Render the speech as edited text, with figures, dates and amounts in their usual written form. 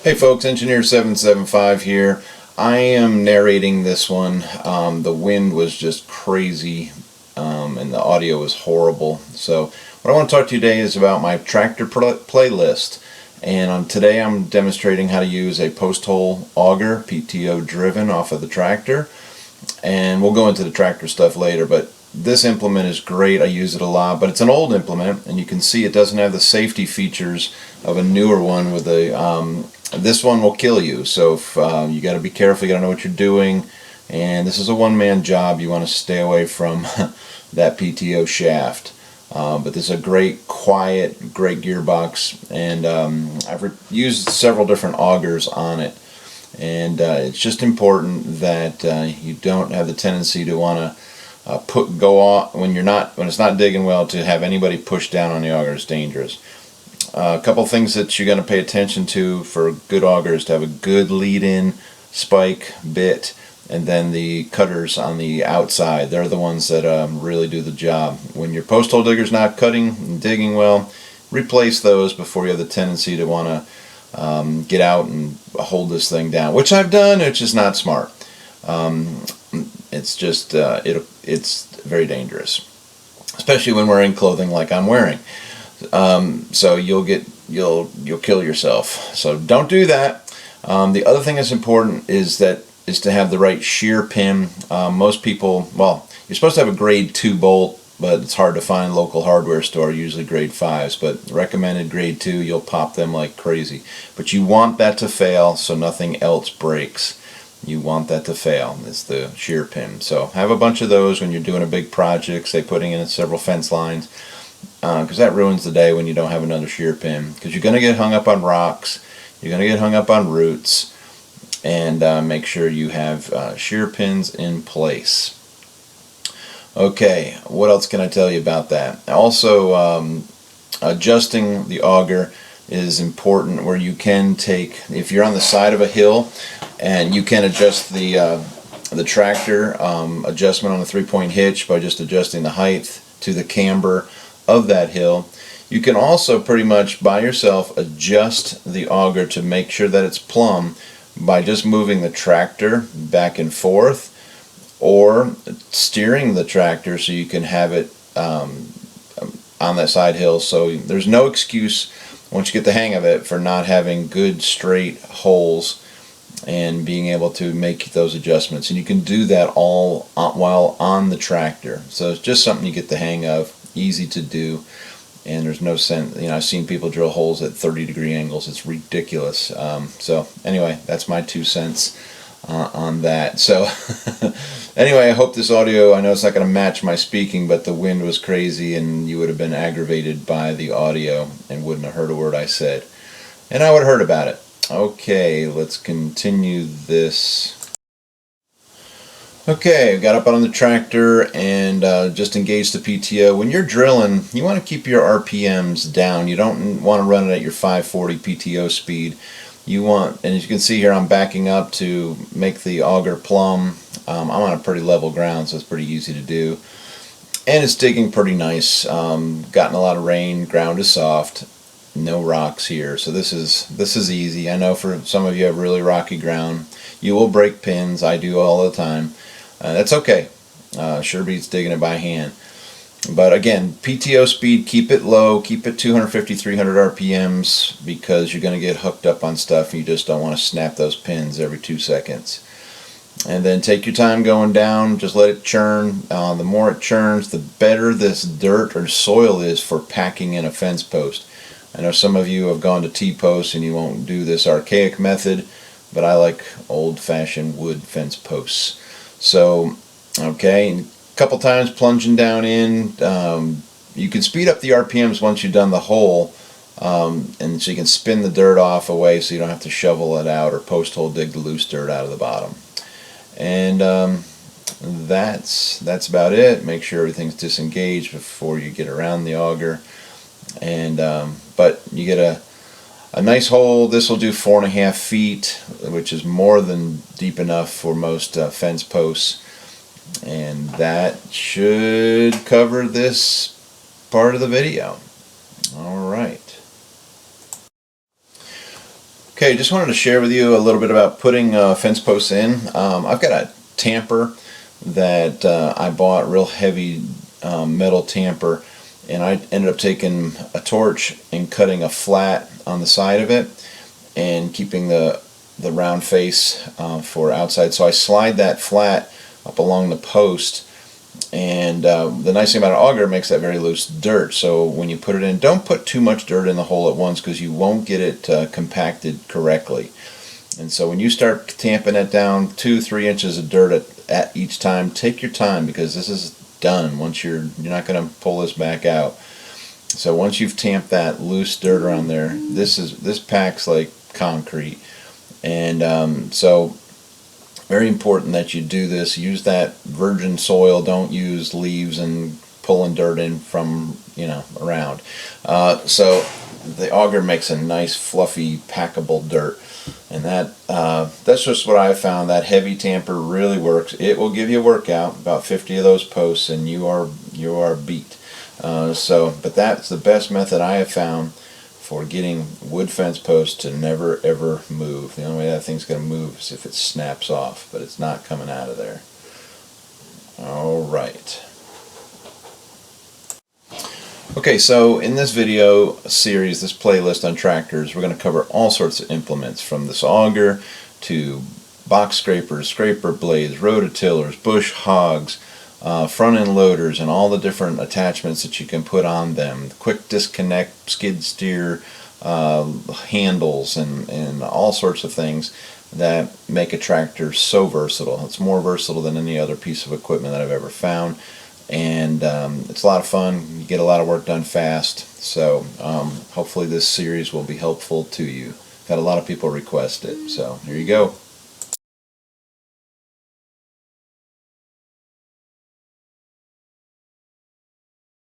Hey folks, Engineer 775 here. I am narrating this one. The wind was just crazy and the audio was horrible. So what I want to talk to you today is about my tractor playlist. And today I'm demonstrating how to use a post hole auger, PTO driven, off of the tractor. And we'll go into the tractor stuff later, but this implement is great. I use it a lot, but it's an old implement, and you can see it doesn't have the safety features of a newer one. With this one will kill you, so if, you got to be careful. You got to know what you're doing, and this is a one-man job. You want to stay away from that PTO shaft. But this is a great, quiet, great gearbox, and I've used several different augers on it. And it's just important that you don't have the tendency to want to go on when it's not digging well, to have anybody push down on the auger. Is dangerous. A couple things that you're going to pay attention to for good augers: to have a good lead-in spike bit, and then the cutters on the outside. They're the ones that really do the job. When your post hole digger's not cutting and digging well, replace those before you have the tendency to want to get out and hold this thing down, which I've done. It's just not smart. It's just it's very dangerous, especially when wearing clothing like I'm wearing. So you'll kill yourself. So don't do that. The other thing that's important is to have the right shear pin. Most people, well, you're supposed to have a grade 2 bolt, but it's hard to find. Local hardware store, usually grade 5s, but recommended grade 2. You'll pop them like crazy. But you want that to fail so nothing else breaks. You want that to fail. It's the shear pin. So have a bunch of those when you're doing a big project, say putting in several fence lines, because that ruins the day when you don't have another shear pin. Because you're going to get hung up on rocks, you're going to get hung up on roots, and make sure you have shear pins in place. Okay, what else can I tell you about that? Also, adjusting the auger is important, where you can take, if you're on the side of a hill, and you can adjust the tractor adjustment on a 3-point hitch by just adjusting the height to the camber of that hill. You can also pretty much by yourself adjust the auger to make sure that it's plumb by just moving the tractor back and forth, or steering the tractor so you can have it on that side hill. So there's no excuse, once you get the hang of it, for not having good straight holes and being able to make those adjustments. And you can do that all while on the tractor. So it's just something you get the hang of, easy to do, and there's no sense. I've seen people drill holes at 30-degree angles. It's ridiculous. So anyway, that's my 2 cents on that. So anyway, I hope this audio, I know it's not going to match my speaking, but the wind was crazy and you would have been aggravated by the audio and wouldn't have heard a word I said. And I would have heard about it. Okay, let's continue this. Okay, got up on the tractor and just engaged the PTO. When you're drilling, you want to keep your RPMs down. You don't want to run it at your 540 PTO speed. You want, and as you can see here, I'm backing up to make the auger plumb. I'm on a pretty level ground, so it's pretty easy to do. And it's digging pretty nice. Gotten a lot of rain, ground is soft. No rocks here, so this is easy. I know for some of you have really rocky ground. You will break pins. I do all the time. That's okay. Sure beats digging it by hand. But again, PTO speed, keep it low. Keep it 250, 300 RPMs, because you're going to get hooked up on stuff and you just don't want to snap those pins every 2 seconds. And then take your time going down. Just let it churn. The more it churns, the better this dirt or soil is for packing in a fence post. I know some of you have gone to T-posts and you won't do this archaic method, but I like old-fashioned wood fence posts. So, okay, a couple times plunging down in. You can speed up the RPMs once you've done the hole, and so you can spin the dirt off away so you don't have to shovel it out or post hole dig the loose dirt out of the bottom. And that's about it. Make sure everything's disengaged before you get around the auger. And but you get a nice hole. This will do 4.5 feet, which is more than deep enough for most fence posts. And that should cover this part of the video. All right. Okay, just wanted to share with you a little bit about putting fence posts in. I've got a tamper that I bought, real heavy metal tamper, and I ended up taking a torch and cutting a flat on the side of it and keeping the round face for outside. So I slide that flat up along the post, and the nice thing about an auger, it makes that very loose dirt. So when you put it in, don't put too much dirt in the hole at once because you won't get it compacted correctly. And so when you start tamping it down 2-3 inches of dirt at each time, take your time because this is done. Once you're not going to pull this back out. So once you've tamped that loose dirt around there, this packs like concrete. And so very important that you do this. Use that virgin soil. Don't use leaves and pulling dirt in from around. So the auger makes a nice fluffy packable dirt, and that's just what I found. That heavy tamper really works. It will give you a workout, about 50 of those posts, and you are beat. But that's the best method I have found for getting wood fence posts to never ever move. The only way that thing's going to move is if it snaps off, but it's not coming out of there. Alright. Okay, so in this video series, this playlist on tractors, we're going to cover all sorts of implements, from this auger to box scrapers, scraper blades, rototillers, bush hogs, front end loaders, and all the different attachments that you can put on them. Quick disconnect, skid steer, handles, and all sorts of things that make a tractor so versatile. It's more versatile than any other piece of equipment that I've ever found, and it's a lot of fun. You get a lot of work done fast. So hopefully this series will be helpful to you. Had a lot of people request it, so here you go.